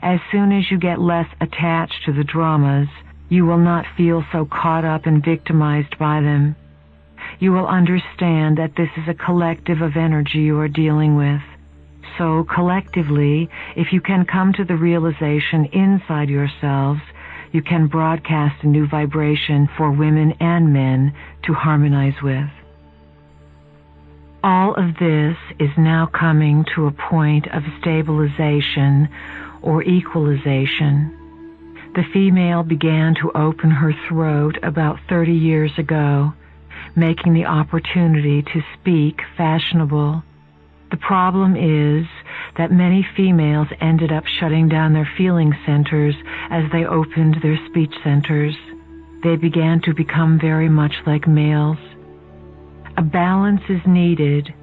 As soon as you get less attached to the dramas, you will not feel so caught up and victimized by them. You will understand that this is a collective of energy you are dealing with. So collectively, if you can come to the realization inside yourselves, you can broadcast a new vibration for women and men to harmonize with. All of this is now coming to a point of stabilization or equalization. The female began to open her throat about 30 years ago, making the opportunity to speak fashionable. The problem is that many females ended up shutting down their feeling centers as they opened their speech centers. They began to become very much like males. A balance is needed.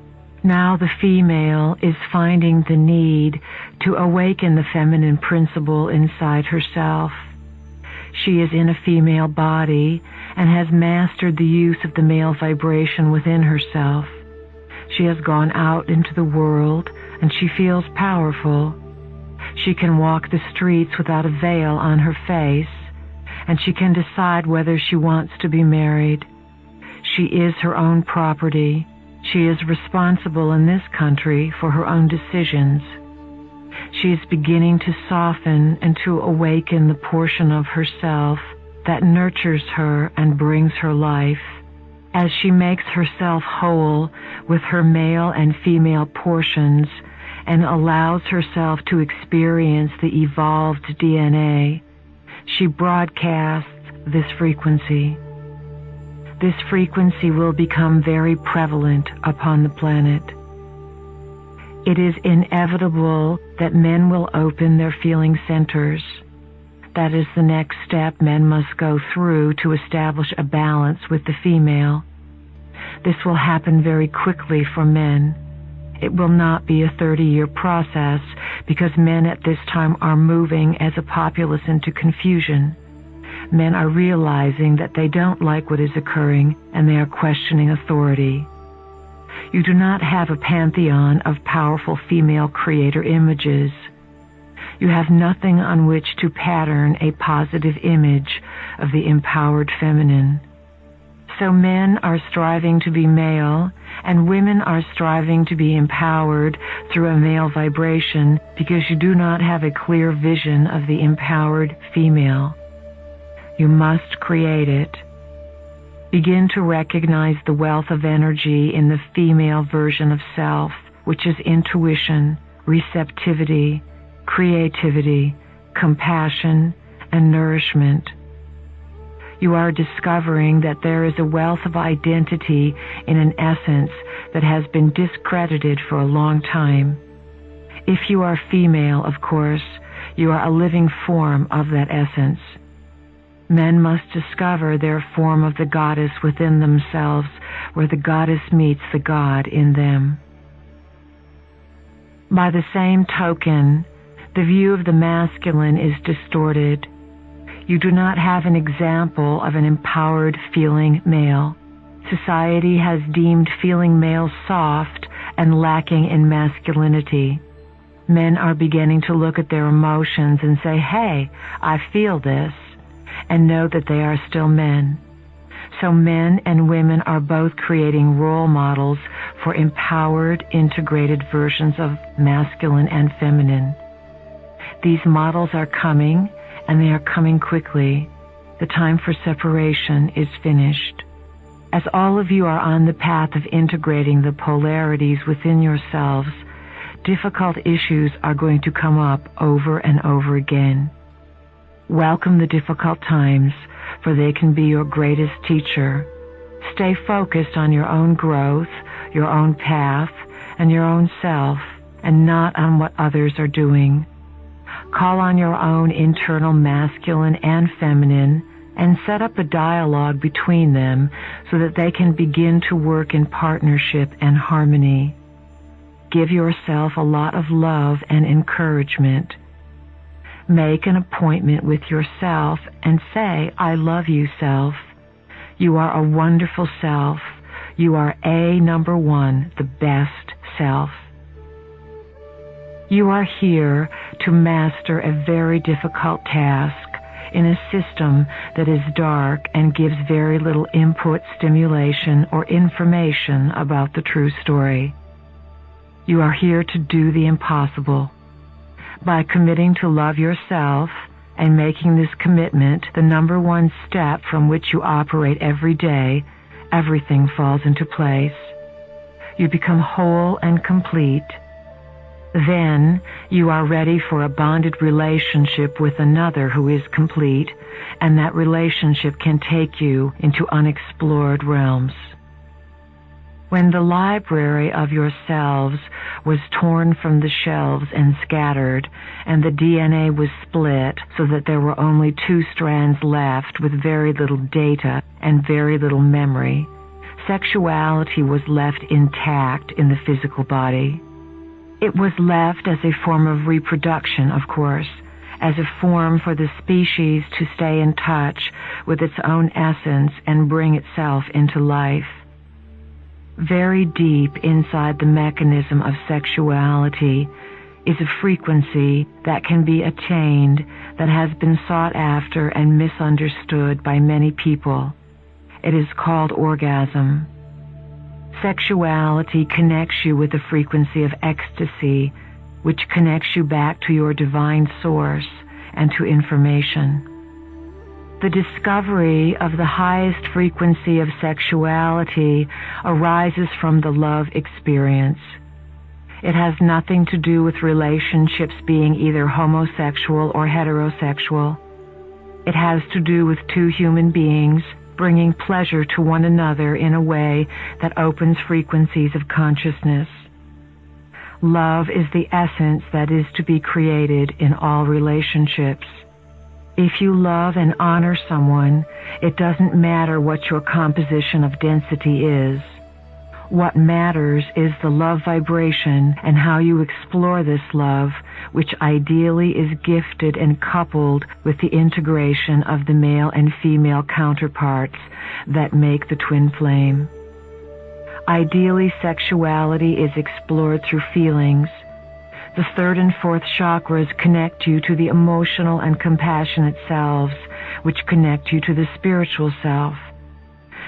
Now the female is finding the need to awaken the feminine principle inside herself. She is in a female body and has mastered the use of the male vibration within herself. She has gone out into the world and she feels powerful. She can walk the streets without a veil on her face, and she can decide whether she wants to be married. She is her own property. She is responsible in this country for her own decisions. She is beginning to soften and to awaken the portion of herself that nurtures her and brings her life. As she makes herself whole with her male and female portions and allows herself to experience the evolved DNA, she broadcasts this frequency. This frequency will become very prevalent upon the planet. It is inevitable that men will open their feeling centers. That is the next step men must go through to establish a balance with the female. This will happen very quickly for men. It will not be a 30-year process because men at this time are moving as a populace into confusion. Men are realizing that they don't like what is occurring and they are questioning authority. You do not have a pantheon of powerful female creator images. You have nothing on which to pattern a positive image of the empowered feminine. So men are striving to be male, and women are striving to be empowered through a male vibration because you do not have a clear vision of the empowered female. You must create it. Begin to recognize the wealth of energy in the female version of self, which is intuition, receptivity, creativity, compassion, and nourishment. You are discovering that there is a wealth of identity in an essence that has been discredited for a long time. If you are female, of course, you are a living form of that essence. Men must discover their form of the goddess within themselves, where the goddess meets the God in them. By the same token, the view of the masculine is distorted. You do not have an example of an empowered feeling male. Society has deemed feeling males soft and lacking in masculinity. Men are beginning to look at their emotions and say, "Hey, I feel this," and know that they are still men. So men and women are both creating role models for empowered, integrated versions of masculine and feminine. These models are coming, and they are coming quickly. The time for separation is finished. As all of you are on the path of integrating the polarities within yourselves, difficult issues are going to come up over and over again. Welcome the difficult times, for they can be your greatest teacher. Stay focused on your own growth, your own path, and your own self, and not on what others are doing. Call on your own internal masculine and feminine, and set up a dialogue between them so that they can begin to work in partnership and harmony. Give yourself a lot of love and encouragement. Make an appointment with yourself and say, "I love you, self. You are a wonderful self. You are number one, the best self." You are here to master a very difficult task in a system that is dark and gives very little input, stimulation, or information about the true story. You are here to do the impossible. By committing to love yourself and making this commitment the number one step from which you operate every day, everything falls into place. You become whole and complete. Then you are ready for a bonded relationship with another who is complete, and that relationship can take you into unexplored realms. When the library of yourselves was torn from the shelves and scattered, and the DNA was split so that there were only 2 strands left with very little data and very little memory, sexuality was left intact in the physical body. It was left as a form of reproduction, of course, as a form for the species to stay in touch with its own essence and bring itself into life. Very deep inside the mechanism of sexuality is a frequency that can be attained that has been sought after and misunderstood by many people. It is called orgasm. Sexuality connects you with the frequency of ecstasy, which connects you back to your divine source and to information. The discovery of the highest frequency of sexuality arises from the love experience. It has nothing to do with relationships being either homosexual or heterosexual. It has to do with 2 human beings bringing pleasure to one another in a way that opens frequencies of consciousness. Love is the essence that is to be created in all relationships. If you love and honor someone, it doesn't matter what your composition of density is. What matters is the love vibration and how you explore this love, which ideally is gifted and coupled with the integration of the male and female counterparts that make the twin flame. Ideally, sexuality is explored through feelings. The 3rd and 4th chakras connect you to the emotional and compassionate selves, which connect you to the spiritual self.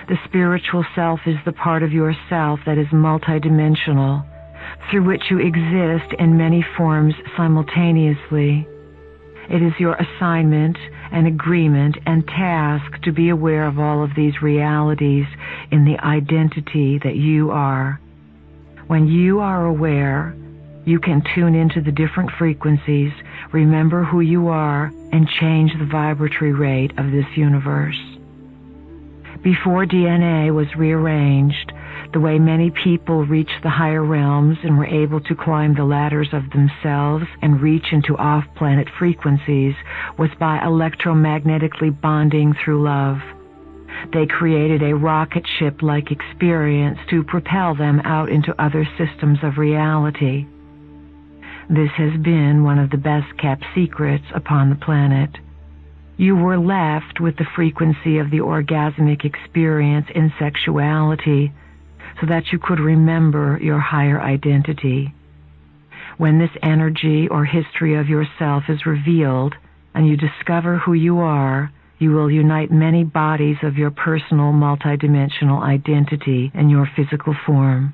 The spiritual self is the part of yourself that is multidimensional, through which you exist in many forms simultaneously. It is your assignment and agreement and task to be aware of all of these realities in the identity that you are. When you are aware, you can tune into the different frequencies, remember who you are, and change the vibratory rate of this universe. Before DNA was rearranged, the way many people reached the higher realms and were able to climb the ladders of themselves and reach into off-planet frequencies was by electromagnetically bonding through love. They created a rocket ship-like experience to propel them out into other systems of reality. This has been one of the best-kept secrets upon the planet. You were left with the frequency of the orgasmic experience in sexuality so that you could remember your higher identity. When this energy or history of yourself is revealed and you discover who you are, you will unite many bodies of your personal multidimensional identity in your physical form.